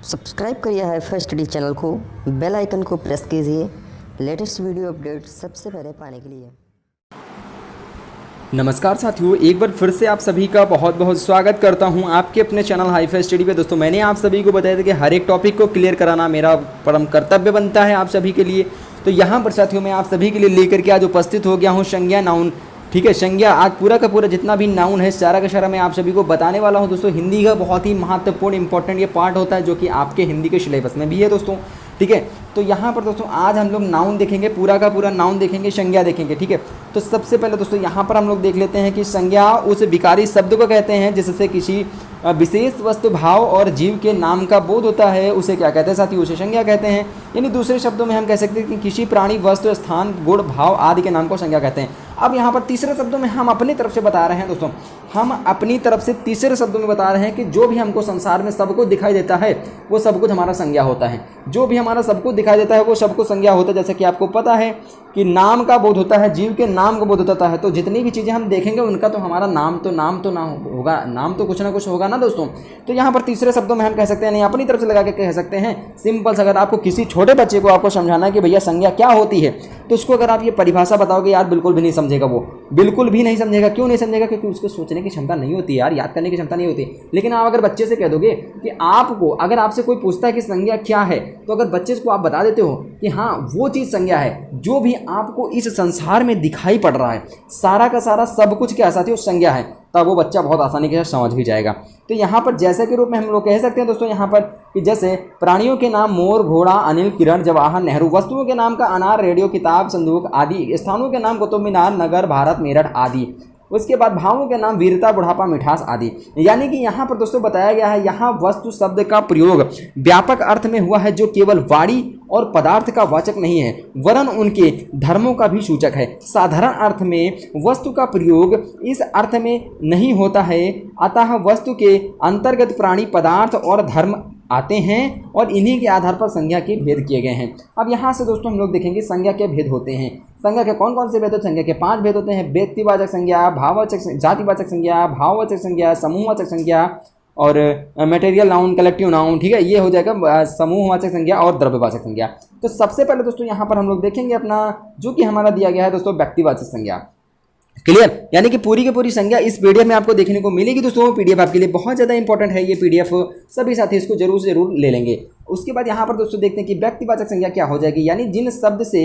Subscribe करिए hi-fi study channel को, bell icon को प्रेस कीजिए लेटेस्ट वीडियो अपडेट सबसे पहले पाने के लिए। नमस्कार साथियों, एक बार फिर से आप सभी का बहुत बहुत स्वागत करता हूं आपके अपने चैनल हाईफाई स्टडी पे। दोस्तों, मैंने आप सभी को बताया था कि हर एक टॉपिक को क्लियर कराना मेरा परम कर्तव्य बनता है आप सभी के लिए। तो यहाँ पर साथियों मैं आप सभी के लिए लेकर के आज उपस्थित हो गया हूँ संज्ञा नाउन। ठीक है, संज्ञा आज पूरा का पूरा जितना भी नाउन है सारा का सारा मैं आप सभी को बताने वाला हूँ। दोस्तों, हिंदी का बहुत ही महत्वपूर्ण इंपॉर्टेंट ये पार्ट होता है जो कि आपके हिंदी के सिलेबस में भी है दोस्तों। ठीक है, तो यहाँ पर दोस्तों आज हम लोग नाउन देखेंगे, पूरा का पूरा नाउन देखेंगे, संज्ञा देखेंगे। ठीक है, तो सबसे पहले दोस्तों यहाँ पर हम लोग देख लेते हैं कि संज्ञा उस विकारी शब्द को कहते हैं जिससे किसी विशेष वस्तु, भाव और जीव के नाम का बोध होता है, उसे क्या कहते हैं साथियों? उसे संज्ञा कहते हैं। यानी दूसरे शब्दों में हम कह सकते हैं कि किसी प्राणी, वस्तु, स्थान, गुण, भाव आदि के नाम को संज्ञा कहते हैं। अब यहाँ पर तीसरे शब्दों में हम अपनी तरफ से बता रहे हैं दोस्तों, हम अपनी तरफ से तीसरे शब्दों में बता रहे हैं कि जो भी हमको संसार में सबको दिखाई देता है वो सब कुछ हमारा संज्ञा होता है। जो भी हमारा सबको दिखाई देता है वो सबको संज्ञा होता है। जैसे कि आपको पता है कि नाम का बोध होता है, जीव के नाम का बोध होता है, तो जितनी भी चीज़ें हम देखेंगे उनका तो हमारा नाम तो ना होगा, नाम तो कुछ ना कुछ होगा ना दोस्तों। तो यहाँ पर तीसरे शब्दों में हम कह सकते हैं, नहीं अपनी तरफ से लगा के कह सकते हैं सिंपल। अगर आपको किसी छोटे बच्चे को आपको समझाना है कि भैया संज्ञा क्या होती है, तो उसको अगर आप ये परिभाषा बताओगे यार बिल्कुल भी नहीं समझेगा, वो बिल्कुल भी नहीं समझेगा। क्यों नहीं समझेगा? क्योंकि उसको सोचने की क्षमता नहीं होती यार, याद करने की क्षमता नहीं होती। लेकिन आप अगर बच्चे से कह दोगे कि आपको, अगर आपसे कोई पूछता है कि संज्ञा क्या है, तो अगर बच्चे को आप बता देते हो कि हाँ वो चीज़ संज्ञा है जो भी आपको इस संसार में दिखाई पड़ रहा है, सारा का सारा सब कुछ क्या साथियों संज्ञा है, तब वो बच्चा बहुत आसानी के साथ समझ भी जाएगा। तो यहाँ पर जैसे के रूप में हम लोग कह सकते हैं दोस्तों यहाँ पर कि जैसे प्राणियों के नाम मोर, घोड़ा, अनिल, किरण, जवाहर, नेहरू, वस्तुओं के नाम का अनार, रेडियो, किताब, संदूक आदि, स्थानों के नाम कुतुब मीनार, नगर, भारत, मेरठ आदि। उसके बाद भावों के नाम वीरता, बुढ़ापा, मिठास आदि। यानी कि यहाँ पर दोस्तों बताया गया है, यहाँ वस्तु शब्द का प्रयोग व्यापक अर्थ में हुआ है जो केवल वाणी और पदार्थ का वाचक नहीं है वरन उनके धर्मों का भी सूचक है। साधारण अर्थ में वस्तु का प्रयोग इस अर्थ में नहीं होता है, अतः वस्तु के अंतर्गत प्राणी, पदार्थ और धर्म आते हैं और इन्हीं के आधार पर संज्ञा के भेद किए गए हैं। अब यहाँ से दोस्तों हम लोग देखेंगे संज्ञा के भेद होते हैं। संज्ञा के कौन कौन से भेद होते हैं? संज्ञा के 5 भेद होते हैं: व्यक्तिवाचक संज्ञा, भाववाचक, जातिवाचक संज्ञा, भाववाचक संज्ञा, समूहवाचक संज्ञा और मटेरियल नाउन, कलेक्टिव नाउन। ठीक है, ये हो जाएगा समूहवाचक संज्ञा और द्रव्यवाचक संज्ञा। तो सबसे पहले दोस्तों यहाँ पर हम लोग देखेंगे अपना जो कि हमारा दिया गया है दोस्तों व्यक्तिवाचक संज्ञा। क्लियर? यानी कि पूरी की पूरी संज्ञा इस पीडीएफ में आपको देखने को मिलेगी दोस्तों। पीडीएफ आपके लिए बहुत ज़्यादा इंपॉर्टेंट है ये पीडीएफ, सभी साथी इसको जरूर से जरूर ले लेंगे। उसके बाद यहाँ पर दोस्तों देखते हैं कि व्यक्तिवाचक संज्ञा क्या हो जाएगी। यानी जिन शब्द से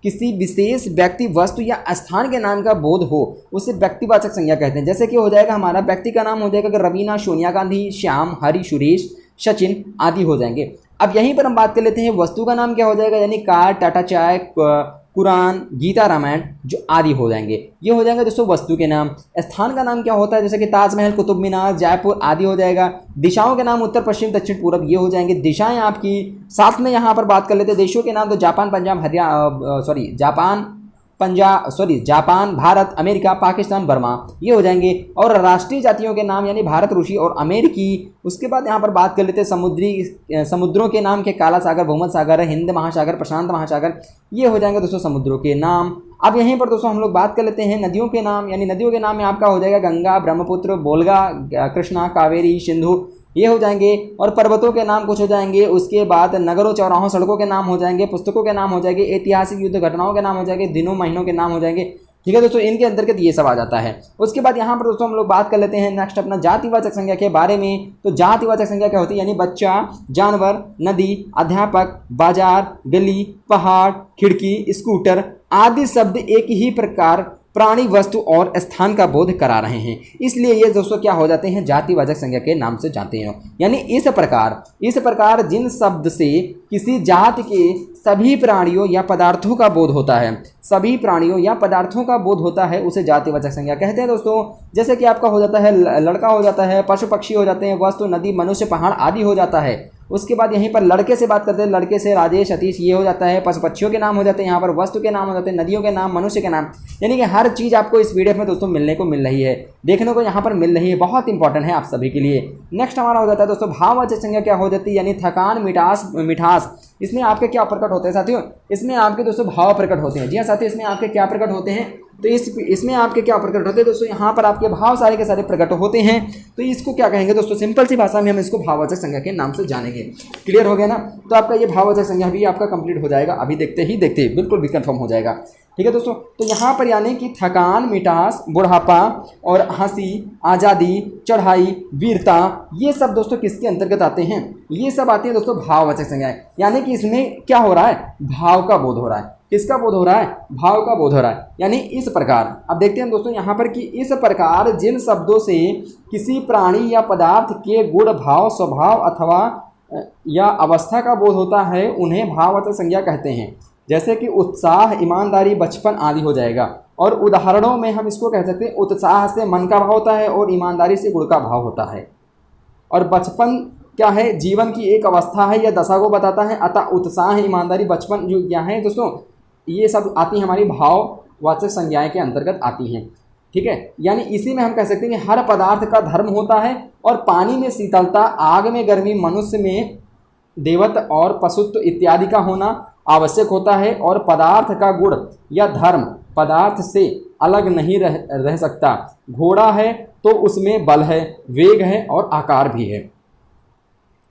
किसी विशेष व्यक्ति, वस्तु या स्थान के नाम का बोध हो उसे व्यक्तिवाचक संज्ञा कहते हैं। जैसे कि हो जाएगा हमारा व्यक्ति का नाम हो जाएगा रवीना, सोनिया गांधी, श्याम, हरि, सुरेश, सचिन आदि हो जाएंगे। अब यहीं पर हम बात कर लेते हैं वस्तु का नाम क्या हो जाएगा। यानी कार, टाटा चाय, कुरान, गीता, रामायण जो आदि हो जाएंगे, ये हो जाएंगे दोस्तों वस्तु के नाम। स्थान का नाम क्या होता है? जैसे कि ताजमहल, कुतुब मीनार, जयपुर आदि हो जाएगा। दिशाओं के नाम उत्तर, पश्चिम, दक्षिण, पूरब ये हो जाएंगे दिशाएं आपकी। साथ में यहाँ पर बात कर लेते हैं देशों के नाम, तो Japan, Japan, Bharat, America, Pakistan, Burma ये हो जाएंगे। और राष्ट्रीय जातियों के नाम यानी भारत, रूसी और अमेरिकी। उसके बाद यहाँ पर बात कर लेते हैं समुद्रों के नाम के काला सागर, भूमध्य सागर, हिंद महासागर, प्रशांत महासागर ये हो जाएंगे दोस्तों समुद्रों के नाम। अब यहीं पर दोस्तों हम लोग बात कर लेते हैं नदियों के नाम। यानी नदियों के नाम में आपका हो जाएगा गंगा, ब्रह्मपुत्र, बोलगा, कृष्णा, कावेरी, सिंधु ये हो जाएंगे। और पर्वतों के नाम कुछ हो जाएंगे। उसके बाद नगरों, चौराहों, सड़कों के नाम हो जाएंगे, पुस्तकों के नाम हो जाएंगे, ऐतिहासिक युद्ध घटनाओं के नाम हो जाएंगे, दिनों महीनों के नाम हो जाएंगे। ठीक है दोस्तों, इनके अंतर्गत ये सब आ जाता है। उसके बाद यहाँ पर दोस्तों हम लोग बात कर लेते हैं नेक्स्ट अपना जातिवाचक संज्ञा के बारे में। तो जातिवाचक संज्ञा क्या होती है? यानी बच्चा, जानवर, नदी, अध्यापक, बाजार, गली, पहाड़, खिड़की, स्कूटर आदि शब्द एक ही प्रकार प्राणी, वस्तु और स्थान का बोध करा रहे हैं, इसलिए ये दोस्तों क्या हो जाते हैं? जातिवाचक संज्ञा के नाम से जाते हैं। यानी इस प्रकार जिन शब्द से किसी जाति के सभी प्राणियों या पदार्थों का बोध होता है, सभी प्राणियों या पदार्थों का बोध होता है उसे जातिवाचक संज्ञा कहते हैं दोस्तों। जैसे कि आपका हो जाता है लड़का हो जाता है, पशु पक्षी हो जाते हैं, वस्तु, नदी, मनुष्य, पहाड़ आदि हो जाता है। उसके बाद यहीं पर लड़के से बात करते हैं, लड़के से राजेश, सतीश ये हो जाता है। पशु पक्षियों के नाम हो जाते हैं, यहाँ पर वस्तु के नाम हो जाते हैं, नदियों के नाम, मनुष्य के नाम। यानी कि हर चीज़ आपको इस पीडीएफ में दोस्तों मिलने को मिल रही है, देखने को यहाँ पर मिल रही है, बहुत इंपॉर्टेंट है आप सभी के लिए। नेक्स्ट हमारा हो जाता है दोस्तों भाववाचक संज्ञा क्या हो जाती है? यानी थकान, मिठास इसमें आपके क्या प्रकट होते हैं साथियों? इसमें आपके दोस्तों भाव प्रकट होते हैं। जी हाँ साथियों, इसमें आपके क्या प्रकट होते हैं? तो इसमें आपके क्या प्रकट होते हैं दोस्तों, यहाँ पर आपके भाव सारे के सारे प्रकट होते हैं। तो इसको क्या कहेंगे दोस्तों, सिंपल सी भाषा में हम इसको भाववाचक संज्ञा के नाम से जानेंगे। क्लियर हो गया ना। तो आपका ये भाववाचक संज्ञा भी आपका कंप्लीट हो जाएगा, अभी देखते ही देखते बिल्कुल भी कंफर्म हो जाएगा। ठीक है दोस्तों। तो यहाँ पर यानी कि थकान, मिठास, बुढ़ापा और हंसी, आज़ादी, चढ़ाई, वीरता, ये सब दोस्तों किसके अंतर्गत आते हैं, ये सब आती है दोस्तों भाववाचक संज्ञाएं। यानी कि इसमें क्या हो रहा है, भाव का बोध हो रहा है। किसका बोध हो रहा है, भाव का बोध हो रहा है। यानी इस प्रकार अब देखते हैं दोस्तों यहाँ पर कि इस प्रकार जिन शब्दों से किसी प्राणी या पदार्थ के गुण, भाव, स्वभाव अथवा या अवस्था का बोध होता है उन्हें भाववाचक संज्ञा कहते हैं। जैसे कि उत्साह, ईमानदारी, बचपन आदि हो जाएगा। और उदाहरणों में हम इसको कह सकते हैं उत्साह से मन का भाव होता है और ईमानदारी से गुण का भाव होता है। और बचपन क्या है, जीवन की एक अवस्था है या दशा को बताता है। अतः उत्साह, ईमानदारी, बचपन जो क्या है दोस्तों, ये सब आती हैं हमारी भाववाचक संज्ञाएं के अंतर्गत आती हैं। ठीक है। यानी इसी में हम कह सकते हैं कि हर पदार्थ का धर्म होता है और पानी में शीतलता, आग में गर्मी, मनुष्य में देवत्व और पशुत्व इत्यादि का होना आवश्यक होता है। और पदार्थ का गुण या धर्म पदार्थ से अलग नहीं रह सकता। घोड़ा है तो उसमें बल है, वेग है और आकार भी है।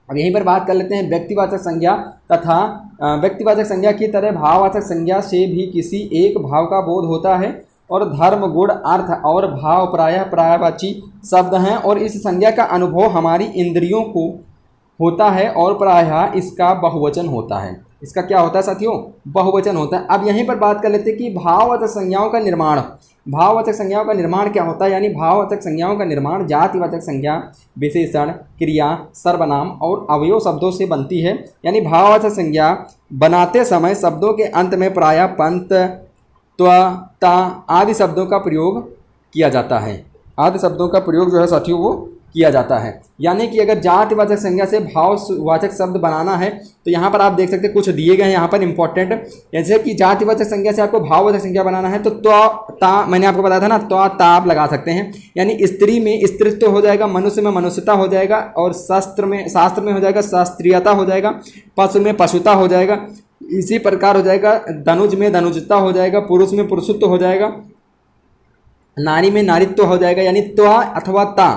अब यहीं पर बात कर लेते हैं व्यक्तिवाचक संज्ञा तथा व्यक्तिवाचक संज्ञा की तरह भाववाचक संज्ञा से भी किसी एक भाव का बोध होता है। और धर्म, गुण, अर्थ और भाव प्रायः पर्यायवाची शब्द हैं और इस संज्ञा का अनुभव हमारी इंद्रियों को होता है और प्रायः इसका बहुवचन होता है। इसका क्या होता है साथियों, बहुवचन होता है। अब यहीं पर बात कर लेते हैं कि भाववाचक संज्ञाओं का निर्माण। भाववाचक संज्ञाओं का निर्माण क्या होता है, यानी भाववाचक संज्ञाओं का निर्माण जातिवाचक संज्ञा, विशेषण, क्रिया, सर्वनाम और अवयव शब्दों से बनती है। यानी भाववाचक संज्ञा बनाते समय शब्दों के अंत में प्रायः पंत, त्व, ता आदि शब्दों का प्रयोग किया जाता है। आदि शब्दों का प्रयोग जो है साथियों वो किया जाता है। यानी कि अगर जातिवाचक संज्ञा से भाववाचक शब्द बनाना है तो यहाँ पर आप देख सकते हैं कुछ दिए गए हैं यहाँ पर इंपॉर्टेंट। जैसे कि जातिवाचक संज्ञा से आपको भाववाचक संज्ञा बनाना है तो ता, मैंने आपको बताया था ना, ता आप लगा सकते हैं। यानी स्त्री में स्त्रीत्व हो जाएगा, मनुष्य में मनुष्यता हो जाएगा और शास्त्र में हो जाएगा शास्त्रीयता हो जाएगा, पशु में पशुता हो जाएगा। इसी प्रकार हो जाएगा धनुज में धनुजता हो जाएगा, पुरुष में पुरुषत्व हो जाएगा, नारी में नारीत्व हो जाएगा। यानी त्वा अथवा ता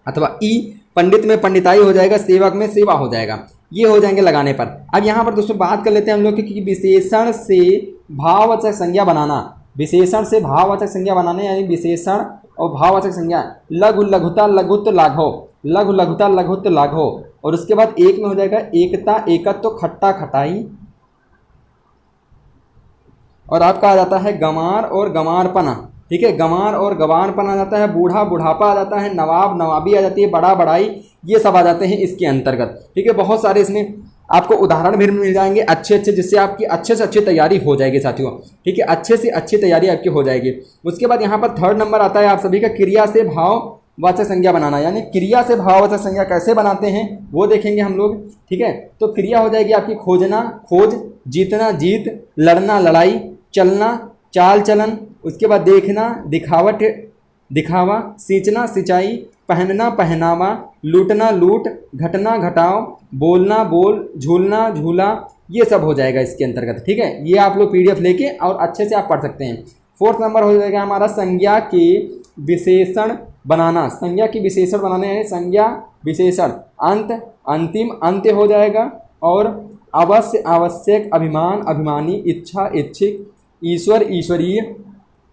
अथवा ई, पंडित में पंडिताई हो जाएगा, सेवक में सेवा हो जाएगा। ये हो जाएंगे लगाने पर। अब यहाँ पर दोस्तों बात कर लेते हैं हम लोग कि विशेषण से भाववाचक संज्ञा बनाना। विशेषण से भाववाचक संज्ञा बनाने यानी विशेषण और भाववाचक संज्ञा लघु, लघुता, लघुत्व, लाघव, लघु, लघुता, लघुत्व, लाघव। और उसके बाद एक में हो जाएगा एकता, एकत्व, खट्टा, खटाई। और आपका आ जाता है गंवार और गंवारपना। ठीक है, गंवार और गंवारपन आ जाता है, बूढ़ा, बुढ़ापा आ जाता है, नवाब, नवाबी आ जाती है, बड़ा, बड़ाई, ये सब आ जाते हैं इसके अंतर्गत। ठीक है, बहुत सारे इसमें आपको उदाहरण भी मिल जाएंगे अच्छे अच्छे, जिससे आपकी अच्छे से अच्छी तैयारी हो जाएगी साथियों। ठीक है, अच्छे से अच्छी तैयारी आपकी हो जाएगी। उसके बाद यहाँ पर थर्ड नंबर आता है आप सभी का क्रिया से भाववाचक संज्ञा बनाना। यानी क्रिया से भाववाचक संज्ञा कैसे बनाते हैं वो देखेंगे हम लोग। ठीक है, तो क्रिया हो जाएगी आपकी खोजना, खोज, जीतना, जीत, लड़ना, लड़ाई, चलना, चाल चलन। उसके बाद देखना, दिखावट, दिखावा, सींचना, सिंचाई, पहनना, पहनावा, लूटना, लूट, घटना, घटाव, बोलना, बोल, झूलना, झूला, ये सब हो जाएगा इसके अंतर्गत। ठीक है, ये आप लोग PDF लेके और अच्छे से आप पढ़ सकते हैं। फोर्थ नंबर हो जाएगा हमारा संज्ञा के विशेषण बनाना। संज्ञा की विशेषण बनाने यानी संज्ञा विशेषण अंत, अंतिम, अंत्य हो जाएगा। और अवश्य, आवश्यक, अभिमान, अभिमानी, इच्छा, इच्छिक, ईश्वर, ईश्वरीय,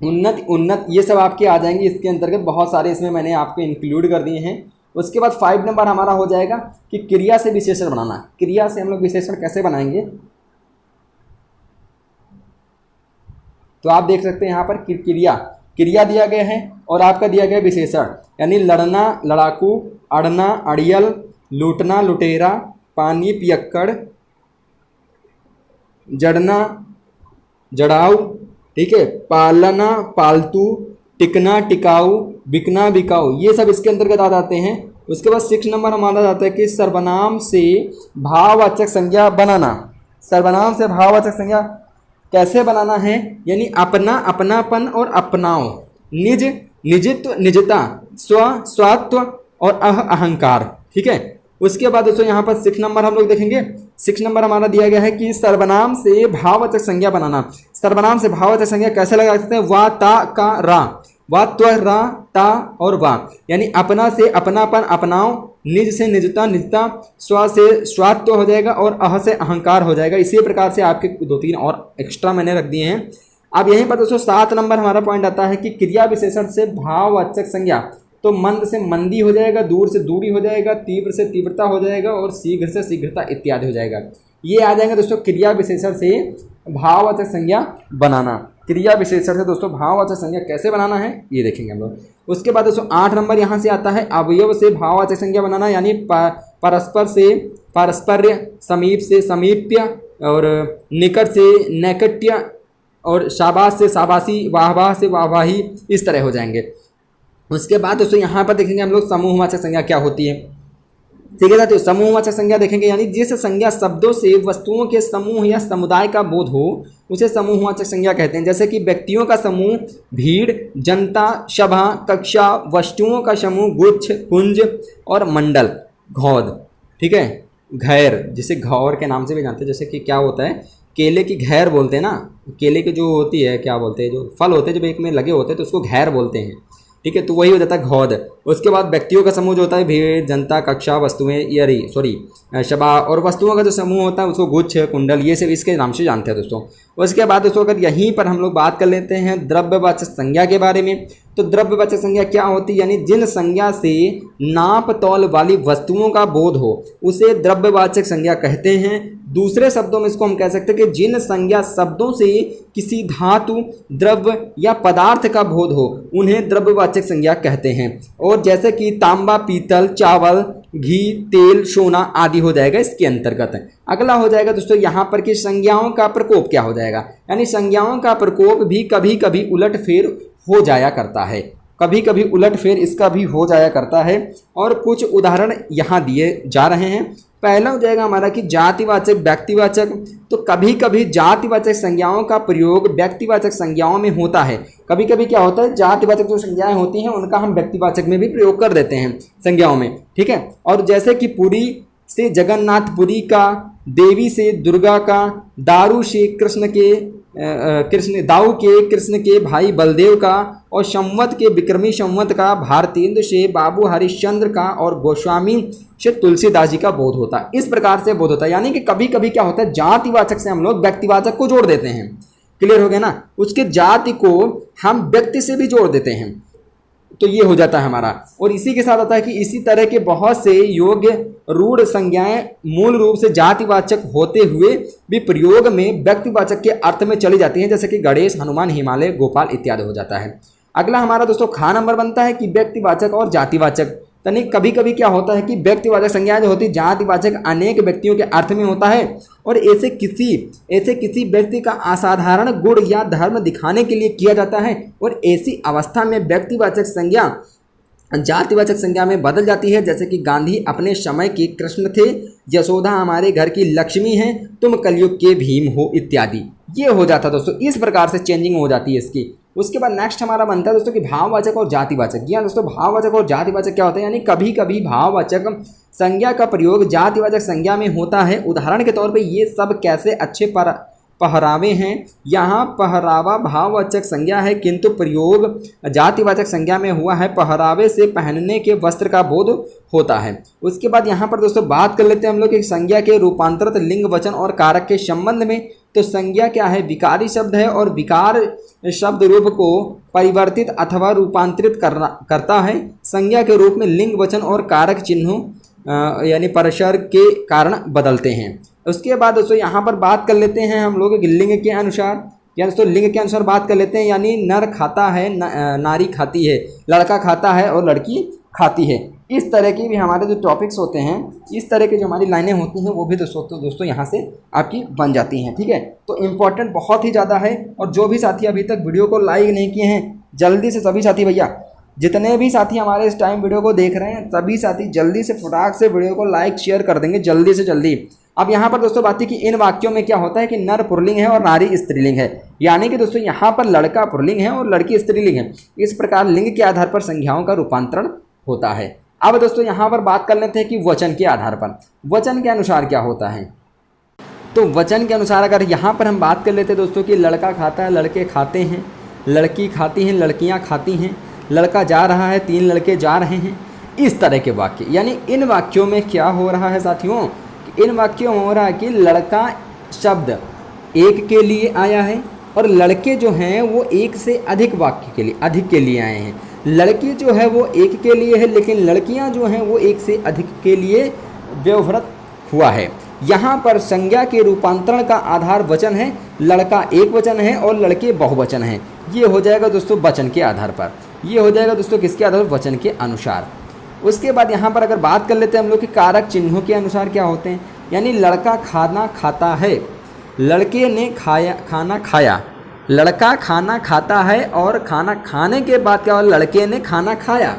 उन्नत, उन्नत, ये सब आपके आ जाएंगे इसके अंतर्गत। बहुत सारे इसमें मैंने आपको इंक्लूड कर दिए हैं। उसके बाद 5 नंबर हमारा हो जाएगा कि क्रिया से विशेषण बनाना। क्रिया से हम लोग विशेषण कैसे बनाएंगे, तो आप देख सकते हैं यहाँ पर क्रिया दिया गया है और आपका दिया गया विशेषण। यानी लड़ना, लड़ाकू, अड़ना, अड़ियल, लूटना, लुटेरा, पानी, पियक्कड़, जड़ना, जड़ाऊ। ठीक है, पालना, पालतू, टिकना, टिकाऊ, बिकना, बिकाऊ, ये सब इसके अंतर्गत आ जाते हैं। उसके बाद 6 नंबर हमारा जाता है कि सर्वनाम से भाववाचक संज्ञा बनाना। सर्वनाम से भाववाचक संज्ञा कैसे बनाना है, यानी अपना, अपनापन और अपनाओ, निज, निजित्व, निजता, स्व, स्वत्व और अहंकार। ठीक है, उसके बाद दोस्तों यहाँ पर 6 नंबर हम लोग देखेंगे। 6 नंबर हमारा दिया गया है कि सर्वनाम से भाववाचक संज्ञा बनाना। सर्वनाम से भाववाचक संज्ञा कैसे लगा सकते हैं? वा, ता, का, रा, वा, त्व, रा, ता और वा, यानी अपना से अपनापन, अपनाओ, निज से निजता, निजता, स्व से स्वात्व हो जाएगा और अह से अहंकार हो जाएगा। इसी प्रकार से आपके 2-3 और एक्स्ट्रा मैंने रख दिए हैं। अब यहीं पर दोस्तों 7 नंबर हमारा पॉइंट आता है कि क्रिया विशेषण से भाववाचक संज्ञा, तो मंद से मंदी हो जाएगा, दूर से दूरी हो जाएगा, तीव्र से तीव्रता हो जाएगा और शीघ्र से शीघ्रता इत्यादि हो जाएगा। ये आ जाएंगे दोस्तों क्रिया विशेषण से भाववाचक संज्ञा बनाना। क्रिया विशेषण से दोस्तों भाववाचक संज्ञा कैसे बनाना है ये देखेंगे हम लोग। उसके बाद दोस्तों 8 नंबर यहाँ से आता है अवयव से भाववाचक संज्ञा बनाना, यानी परस्पर से पारस्पर्य, समीप से समीप्य और निकट से नैकट्य और शाबाश से शाबाशी, वाहवाह से वाहवाही, इस तरह हो जाएंगे। उसके बाद दोस्तों यहाँ पर देखेंगे हम लोग समूहवाचक संज्ञा क्या होती है। ठीक है साथियों, समूहवाचक संज्ञा देखेंगे, यानी जिस संज्ञा शब्दों से वस्तुओं के समूह या समुदाय का बोध हो उसे समूहवाचक संज्ञा कहते हैं। जैसे कि व्यक्तियों का समूह भीड़, जनता, सभा, कक्षा, वस्तुओं का समूह गुच्छ, कुंज और मंडल, घौद। ठीक है, घैर, जिसे घौर के नाम से भी जानते हैं। जैसे कि क्या होता है, केले की घेर बोलते हैं ना, केले की जो होती है क्या बोलते हैं, जो फल होते हैं जब एक में लगे होते हैं तो उसको घेर बोलते हैं। ठीक है, तो वही हो जाता है घौद। उसके बाद व्यक्तियों का समूह जो होता है भीड़, जनता, कक्षा, वस्तुएं, शबा, और वस्तुओं का जो समूह होता है उसको गुच्छ, कुंडल, ये सब इसके नाम से जानते हैं दोस्तों। उसके बाद दोस्तों अगर यहीं पर हम लोग बात कर लेते हैं द्रव्यवाचक संज्ञा के बारे में, तो द्रव्यवाचक संज्ञा क्या होती है, यानी जिन संज्ञा से नाप तौल वाली वस्तुओं का बोध हो उसे द्रव्यवाचक संज्ञा कहते हैं। दूसरे शब्दों में इसको हम कह सकते हैं कि जिन संज्ञा शब्दों से किसी धातु, द्रव्य या पदार्थ का बोध हो उन्हें द्रव्यवाचक संज्ञा कहते हैं। और जैसे कि तांबा, पीतल, चावल, घी, तेल, सोना आदि हो जाएगा इसके अंतर्गत। अगला हो जाएगा दोस्तों यहाँ पर कि संज्ञाओं का प्रकोप क्या हो जाएगा, यानी संज्ञाओं का प्रकोप भी कभी कभी उलटफेर हो जाया करता है, कभी कभी उलटफेर इसका भी हो जाया करता है। और कुछ उदाहरण यहाँ दिए जा रहे हैं। पहला हो जाएगा हमारा कि जातिवाचक, व्यक्तिवाचक। तो कभी कभी जातिवाचक संज्ञाओं का प्रयोग व्यक्तिवाचक संज्ञाओं में होता है। कभी कभी क्या होता है, जातिवाचक जो संज्ञाएं होती हैं उनका हम व्यक्तिवाचक में भी प्रयोग कर देते हैं संज्ञाओं में। ठीक है, और जैसे कि पुरी से जगन्नाथपुरी का, देवी से दुर्गा का, दारू से दाऊ के कृष्ण के भाई बलदेव का, और संवत के विक्रमी संवत का, भारतेंदु से बाबू हरिश्चंद्र का, और गोस्वामी से तुलसीदास जी का बोध होता है। इस प्रकार से बोध होता है, यानी कि कभी कभी क्या होता है, जातिवाचक से हम लोग व्यक्तिवाचक को जोड़ देते हैं। क्लियर हो गया ना, उसके जाति को हम व्यक्ति से भी जोड़ देते हैं, तो ये हो जाता है हमारा। और इसी के साथ आता है कि इसी तरह के बहुत से योग्य रूढ़ संज्ञाएं मूल रूप से जातिवाचक होते हुए भी प्रयोग में व्यक्तिवाचक के अर्थ में चली जाती हैं, जैसे कि गणेश, हनुमान, हिमालय, गोपाल इत्यादि हो जाता है। अगला हमारा दोस्तों खा नंबर बनता है कि व्यक्तिवाचक और जातिवाचक। यानी कभी कभी क्या होता है कि व्यक्तिवाचक संज्ञा जो होती है जातिवाचक अनेक व्यक्तियों के अर्थ में होता है, और ऐसे किसी व्यक्ति का असाधारण गुण या धर्म दिखाने के लिए किया जाता है, और ऐसी अवस्था में व्यक्तिवाचक संज्ञा जातिवाचक संज्ञा में बदल जाती है। जैसे कि गांधी अपने समय के कृष्ण थे, यशोदा हमारे घर की लक्ष्मी है, तुम कलयुग के भीम हो इत्यादि। ये हो जाता है दोस्तों, इस प्रकार से चेंजिंग हो जाती है इसकी। उसके बाद नेक्स्ट हमारा बनता है दोस्तों कि भाववाचक और जातिवाचक। या दोस्तों भाववाचक और जातिवाचक क्या होता है, यानी कभी कभी भाववाचक संज्ञा का प्रयोग जातिवाचक संज्ञा में होता है। उदाहरण के तौर पे ये सब कैसे अच्छे पहरावे हैं, यहाँ पहरावा भाववाचक संज्ञा है किंतु प्रयोग जातिवाचक संज्ञा में हुआ है। पहरावे से पहनने के वस्त्र का बोध होता है। उसके बाद यहाँ पर दोस्तों बात कर लेते हैं हम लोग एक संज्ञा के रूपांतरित लिंग, वचन और कारक के संबंध में। तो संज्ञा क्या है, विकारी शब्द है, और विकार शब्द रूप को परिवर्तित अथवा रूपांतरित करता है। संज्ञा के रूप में लिंग, वचन और कारक चिन्हों यानी परसर के कारण बदलते हैं। उसके बाद दोस्तों यहाँ पर बात कर लेते हैं हम लोग लिंग के अनुसार, या दोस्तों लिंग के अनुसार बात कर लेते हैं। यानी नर खाता है, नारी खाती है, लड़का खाता है और लड़की खाती है। इस तरह की भी हमारे जो टॉपिक्स होते हैं, इस तरह की जो हमारी लाइनें होती हैं वो भी दोस्तों यहाँ से आपकी बन जाती हैं। ठीक है, तो इम्पोर्टेंट बहुत ही ज़्यादा है। और जो भी साथी अभी तक वीडियो को लाइक नहीं किए हैं, जल्दी से सभी साथी भैया, जितने भी साथी हमारे इस टाइम वीडियो को देख रहे हैं, सभी साथी जल्दी से फटाक से वीडियो को लाइक शेयर कर देंगे जल्दी से जल्दी। अब यहाँ पर दोस्तों बात है कि इन वाक्यों में क्या होता है कि नर पुल्लिंग है और नारी स्त्रीलिंग है। यानी कि दोस्तों यहाँ पर लड़का पुल्लिंग है और लड़की स्त्रीलिंग है। इस प्रकार लिंग के आधार पर संज्ञाओं का रूपांतरण होता है। अब दोस्तों यहाँ पर बात कर लेते हैं कि वचन के आधार पर, वचन के अनुसार क्या होता है। तो वचन के अनुसार अगर यहाँ पर हम बात कर लेते हैं दोस्तों कि लड़का खाता है, लड़के खाते हैं, लड़की खाती हैं, लड़कियाँ खाती हैं, लड़का जा रहा है, 3 लड़के जा रहे हैं, इस तरह के वाक्य। यानी इन वाक्यों में क्या हो रहा है साथियों, इन वाक्यों में हो रहा है कि लड़का शब्द एक के लिए आया है और लड़के जो हैं वो एक से अधिक वाक्य के लिए, अधिक के लिए आए हैं। लड़की जो है वो एक के लिए है, लेकिन लड़कियां जो हैं वो एक से अधिक के लिए व्यवहृत हुआ है। यहाँ पर संज्ञा के रूपांतरण का आधार वचन है, लड़का एक वचन है और लड़के बहुवचन हैं। ये हो जाएगा दोस्तों वचन के आधार पर, ये हो जाएगा दोस्तों किसके आधार पर, वचन के अनुसार। उसके बाद यहाँ पर अगर बात कर लेते हैं हम लोग कि कारक चिन्हों के अनुसार क्या होते हैं। यानी लड़का खाना खाता है, लड़के ने खाना खाया, लड़का खाना खाता है और खाना खाने के बाद क्या हुआ, लड़के ने खाना खाया,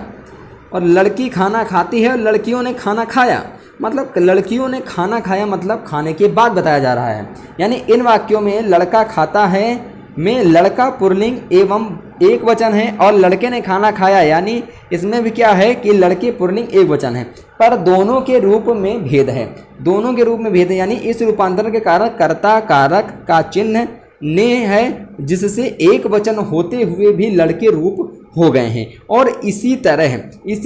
और लड़की खाना खाती है और लड़कियों ने खाना खाया। मतलब लड़कियों ने खाना खाया मतलब खाने के बाद बताया जा रहा है। यानी इन वाक्यों में लड़का खाता है में लड़का पुल्लिंग एवं एक वचन है और लड़के ने खाना खाया, यानी इसमें भी क्या है कि लड़के पुल्लिंग एक वचन है, पर दोनों के रूप में भेद है, दोनों के रूप में भेद है। यानी इस रूपांतरण के कारण कर्ता कारक का चिन्ह ने है, जिससे एक वचन होते हुए भी लड़के रूप हो गए हैं। और इसी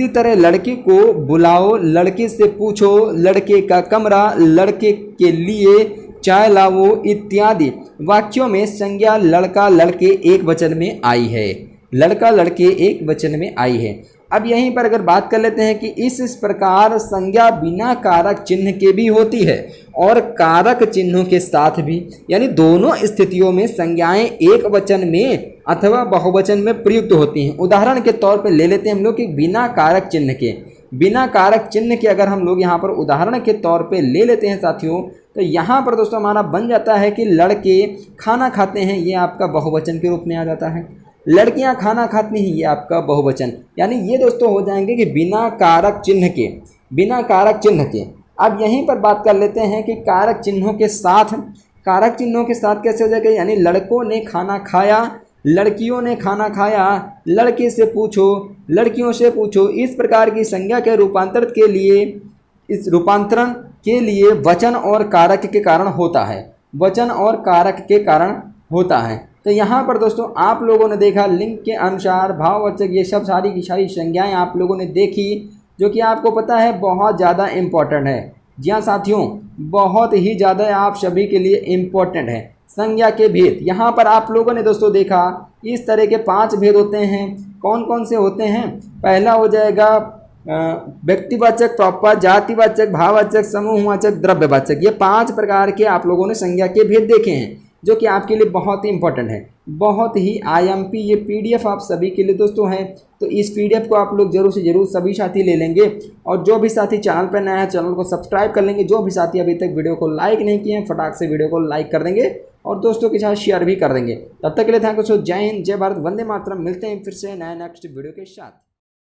तरह लड़के को बुलाओ, लड़के से पूछो, लड़के का कमरा, लड़के के लिए चाय लाओ इत्यादि वाक्यों में संज्ञा लड़का लड़के एक वचन में आई है, लड़का लड़के एक वचन में आई है। अब यहीं पर अगर बात कर लेते हैं कि इस प्रकार संज्ञा बिना कारक चिन्ह के भी होती है और कारक चिन्हों के साथ भी, यानी दोनों स्थितियों में संज्ञाएं एक वचन में अथवा बहुवचन में प्रयुक्त होती हैं। उदाहरण के तौर पर ले लेते हैं हम लोग कि बिना कारक चिन्ह के, बिना कारक चिन्ह के अगर हम लोग यहाँ पर उदाहरण के तौर पे ले लेते हैं साथियों, तो यहाँ पर दोस्तों हमारा बन जाता है कि लड़के खाना खाते हैं, ये आपका बहुवचन के रूप में आ जाता है। लड़कियाँ खाना खाती हैं, ये आपका बहुवचन। यानी ये दोस्तों हो जाएंगे कि बिना कारक चिन्ह के, बिना कारक चिन्ह के। अब यहीं पर बात कर लेते हैं कि कारक चिन्हों के साथ, कारक चिन्हों के साथ कैसे हो जाएगा। यानी लड़कों ने खाना खाया, लड़कियों ने खाना खाया, लड़के से पूछो, लड़कियों से पूछो। इस प्रकार की संज्ञा के रूपांतरण के लिए, इस रूपांतरण के लिए वचन और कारक के कारण होता है, वचन और कारक के कारण होता है। तो यहाँ पर दोस्तों आप लोगों ने देखा लिंग के अनुसार भाववाचक, ये सब सारी की सारी संज्ञाएं आप लोगों ने देखी, जो कि आपको पता है बहुत ज़्यादा इम्पोर्टेंट है। जी हाँ साथियों, बहुत ही ज़्यादा आप सभी के लिए इम्पोर्टेंट है। संज्ञा के भेद यहाँ पर आप लोगों ने दोस्तों देखा, इस तरह के 5 भेद होते हैं। कौन कौन से होते हैं। पहला हो जाएगा व्यक्तिवाचक, प्रॉपर, जातिवाचक, भाववाचक, समूहवाचक, द्रव्यवाचक। ये 5 प्रकार के आप लोगों ने संज्ञा के भेद देखे हैं, जो कि आपके लिए बहुत ही इंपॉर्टेंट है, बहुत ही आईएमपी। ये पीडीएफ आप सभी के लिए दोस्तों है, तो इस पीडीएफ को आप लोग जरूर से जरूर सभी साथी ले लेंगे। और जो भी साथी चैनल पर नया है, चैनल को सब्सक्राइब कर लेंगे। जो भी साथी अभी तक वीडियो को लाइक नहीं किए हैं, फटाक से वीडियो को लाइक कर देंगे और दोस्तों के साथ शेयर भी कर देंगे। तब तक के लिए थैंक यू। जय हिंद, जय भारत, वंदे मातरम। मिलते हैं फिर से नए नेक्स्ट वीडियो के साथ।